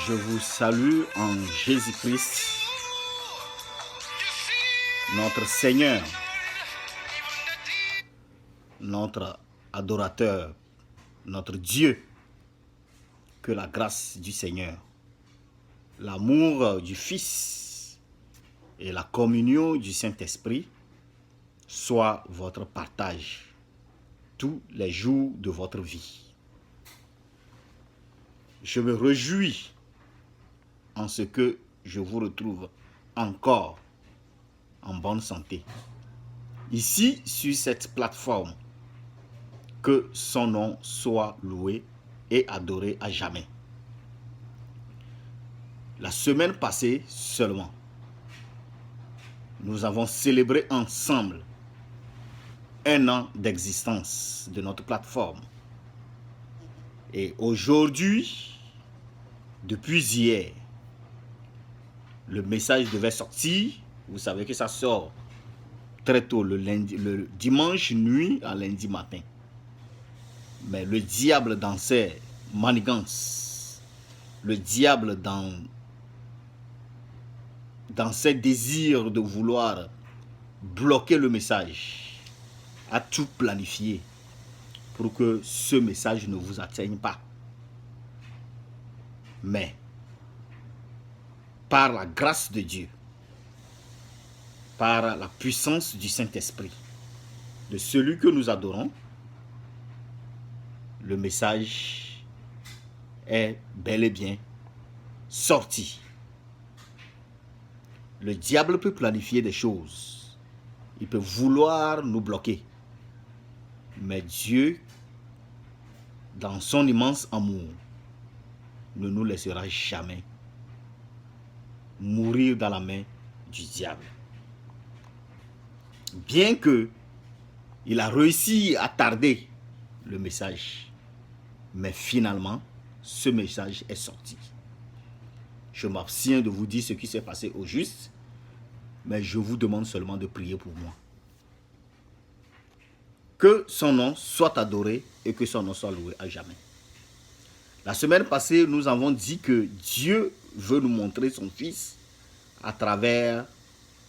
Je vous salue en Jésus-Christ, notre Seigneur, notre adorateur, notre Dieu. Que la grâce du Seigneur, l'amour du Fils et la communion du Saint-Esprit soient votre partage tous les jours de votre vie. Je me réjouis en ce que je vous retrouve encore en bonne santé. Ici, sur cette plateforme, que son nom soit loué et adoré à jamais. La semaine passée seulement, nous avons célébré ensemble 1 an d'existence de notre plateforme. Et aujourd'hui, depuis hier, le message devait sortir. Vous savez que ça sort très tôt le dimanche nuit à lundi matin. Mais le diable dans ses manigances, le diable dans ses désirs de vouloir bloquer le message, a tout planifié pour que ce message ne vous atteigne pas. Mais, par la grâce de Dieu, par la puissance du Saint-Esprit, de celui que nous adorons, le message est bel et bien sorti. Le diable peut planifier des choses. Il peut vouloir nous bloquer. Mais Dieu, dans son immense amour, ne nous laissera jamais mourir dans la main du diable. Bien que il a réussi à tarder le message, mais finalement, ce message est sorti. Je m'abstiens de vous dire ce qui s'est passé au juste, mais je vous demande seulement de prier pour moi. Que son nom soit adoré et que son nom soit loué à jamais. La semaine passée, nous avons dit que Dieu veut nous montrer son Fils à travers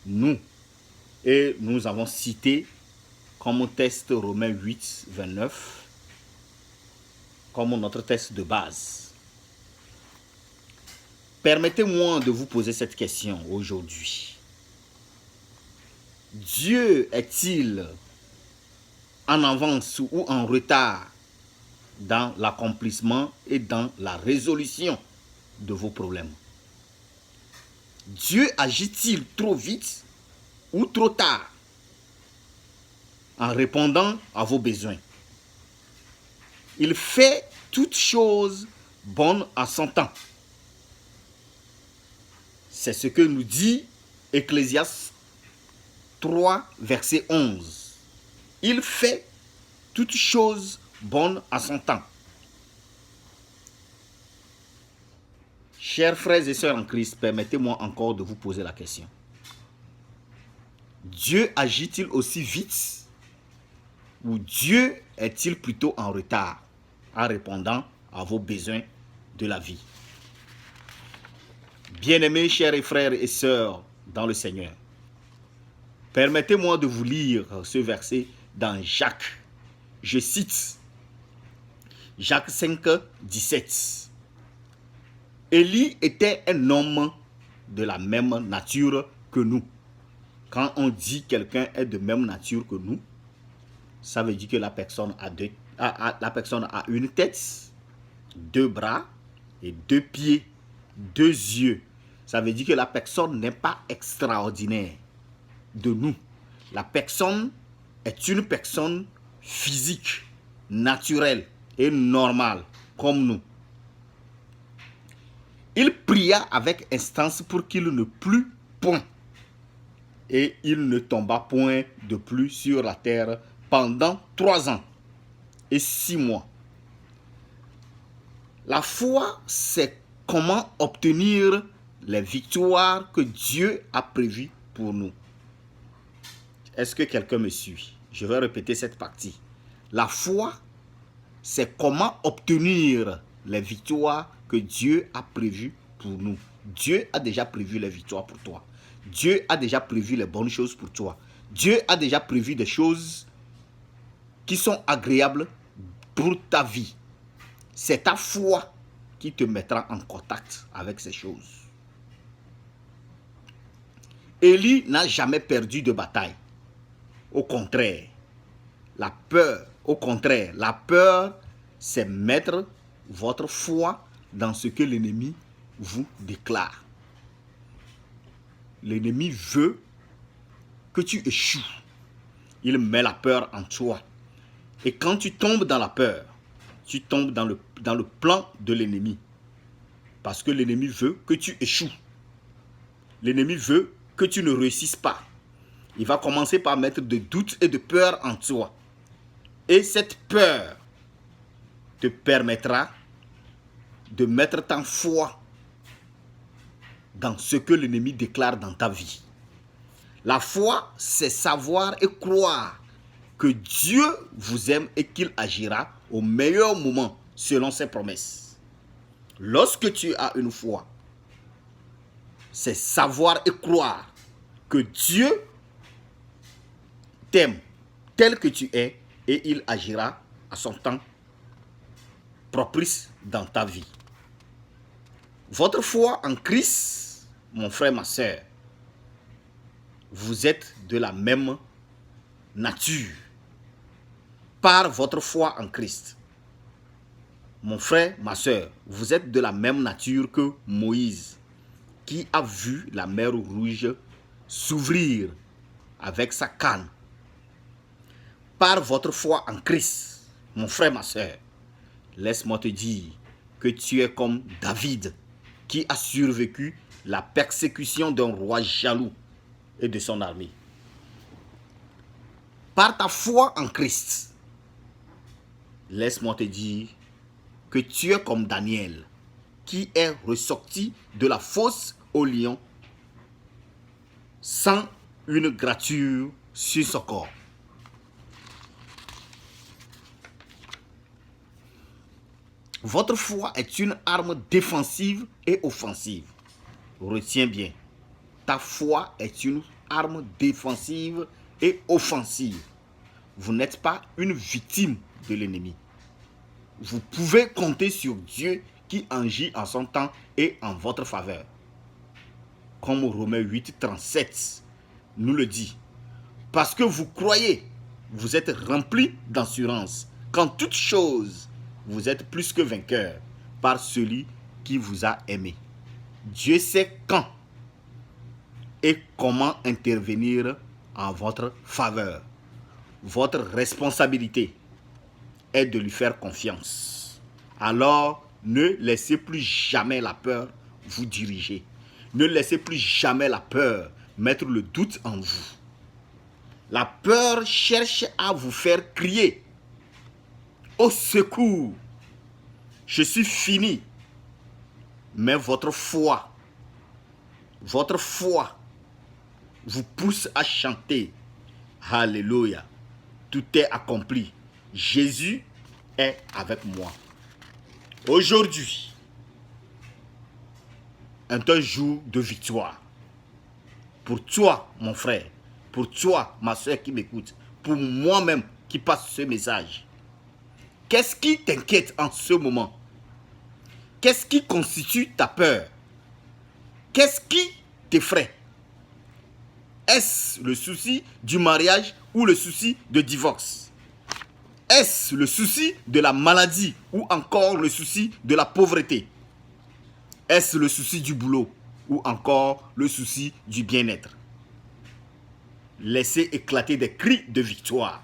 nous. Et nous avons cité comme texte Romains 8, 29, comme notre texte de base. Permettez-moi de vous poser cette question aujourd'hui. Dieu est-il en avance ou en retard dans l'accomplissement et dans la résolution de vos problèmes? Dieu agit-il trop vite ou trop tard en répondant à vos besoins? Il fait toutes choses bonnes à son temps. C'est ce que nous dit Ecclésiaste 3, verset 11. Il fait toutes choses bonnes à son temps. Chers frères et sœurs en Christ, permettez-moi encore de vous poser la question. Dieu agit-il aussi vite ou Dieu est-il plutôt en retard en répondant à vos besoins de la vie? Bien-aimés, chers frères et sœurs dans le Seigneur, permettez-moi de vous lire ce verset dans Jacques. Je cite Jacques 5, 17. Élie était un homme de la même nature que nous. Quand on dit quelqu'un est de même nature que nous, ça veut dire que la personne a une tête, 2 bras et 2 pieds, 2 yeux. Ça veut dire que la personne n'est pas extraordinaire de nous. La personne est une personne physique, naturelle et normale comme nous. Il pria avec instance pour qu'il ne plût point. Et il ne tomba point de pluie sur la terre pendant 3 ans et 6 mois. La foi, c'est comment obtenir les victoires que Dieu a prévues pour nous. Est-ce que quelqu'un me suit? Je vais répéter cette partie. La foi, c'est comment obtenir les victoires que Dieu a prévues pour nous. Dieu a déjà prévu les victoires pour toi. Dieu a déjà prévu les bonnes choses pour toi. Dieu a déjà prévu des choses qui sont agréables pour ta vie. C'est ta foi qui te mettra en contact avec ces choses. Élie n'a jamais perdu de bataille. Au contraire, la peur, c'est mettre votre foi dans ce que l'ennemi vous déclare. L'ennemi veut que tu échoues. Il met la peur en toi. Et quand tu tombes dans la peur, tu tombes dans le plan de l'ennemi. Parce que l'ennemi veut que tu échoues. L'ennemi veut que tu ne réussisses pas. Il va commencer par mettre de doutes et de peur en toi. Et cette peur te permettra de mettre ta foi dans ce que l'ennemi déclare dans ta vie. La foi, c'est savoir et croire que Dieu vous aime et qu'il agira au meilleur moment selon ses promesses. Lorsque tu as une foi, c'est savoir et croire que Dieu t'aime tel que tu es et il agira à son temps propice dans ta vie. Votre foi en Christ, mon frère, ma soeur, vous êtes de la même nature par votre foi en Christ. Mon frère, ma soeur, vous êtes de la même nature que Moïse, qui a vu la mer Rouge s'ouvrir avec sa canne. Par votre foi en Christ, mon frère, ma soeur, laisse-moi te dire que tu es comme David, qui a survécu la persécution d'un roi jaloux et de son armée. Par ta foi en Christ, laisse-moi te dire que tu es comme Daniel, qui est ressorti de la fosse au lion sans une gratture sur son corps. Votre foi est une arme défensive et offensive. Retiens bien, ta foi est une arme défensive et offensive. Vous n'êtes pas une victime de l'ennemi. Vous pouvez compter sur Dieu qui agit en son temps et en votre faveur. Comme Romains 8, 37 nous le dit. Parce que vous croyez, vous êtes remplis d'assurance qu'en toute chose, vous êtes plus que vainqueur par celui qui vous a aimé. Dieu sait quand et comment intervenir en votre faveur. Votre responsabilité est de lui faire confiance. Alors, ne laissez plus jamais la peur vous diriger. Ne laissez plus jamais la peur mettre le doute en vous. La peur cherche à vous faire crier au secours. Je suis fini. Mais votre foi vous pousse à chanter. Alléluia. Tout est accompli. Jésus est avec moi. Aujourd'hui est un jour de victoire. Pour toi, mon frère, pour toi, ma soeur qui m'écoute, pour moi-même qui passe ce message. Qu'est-ce qui t'inquiète en ce moment? Qu'est-ce qui constitue ta peur? Qu'est-ce qui t'effraie? Est-ce le souci du mariage ou le souci de divorce? Est-ce le souci de la maladie ou encore le souci de la pauvreté? Est-ce le souci du boulot ou encore le souci du bien-être? Laissez éclater des cris de victoire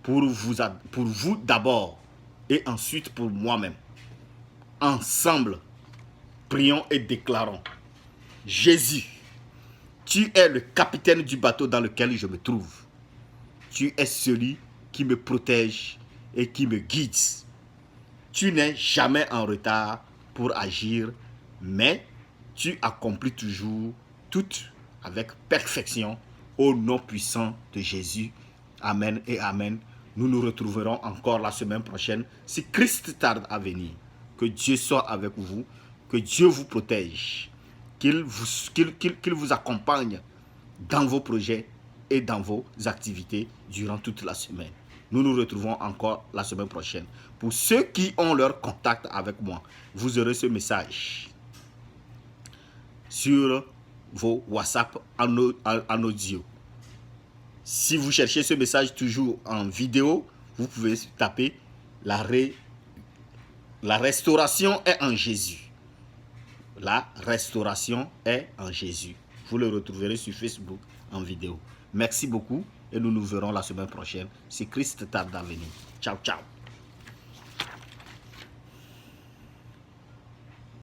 pour vous d'abord et ensuite pour moi-même. Ensemble, prions et déclarons: Jésus, tu es le capitaine du bateau dans lequel je me trouve. Tu es celui qui me protège et qui me guide. Tu n'es jamais en retard pour agir, mais tu accomplis toujours tout avec perfection au nom puissant de Jésus. Amen et Amen. Nous nous retrouverons encore la semaine prochaine si Christ tarde à venir. Que Dieu soit avec vous, que Dieu vous protège, qu'il vous accompagne dans vos projets et dans vos activités durant toute la semaine. Nous nous retrouvons encore la semaine prochaine. Pour ceux qui ont leur contact avec moi, vous aurez ce message sur vos WhatsApp en audio. Si vous cherchez ce message toujours en vidéo, vous pouvez taper la restauration est en Jésus. La restauration est en Jésus. Vous le retrouverez sur Facebook en vidéo. Merci beaucoup et nous nous verrons la semaine prochaine si Christ tarde à venir. Ciao, ciao.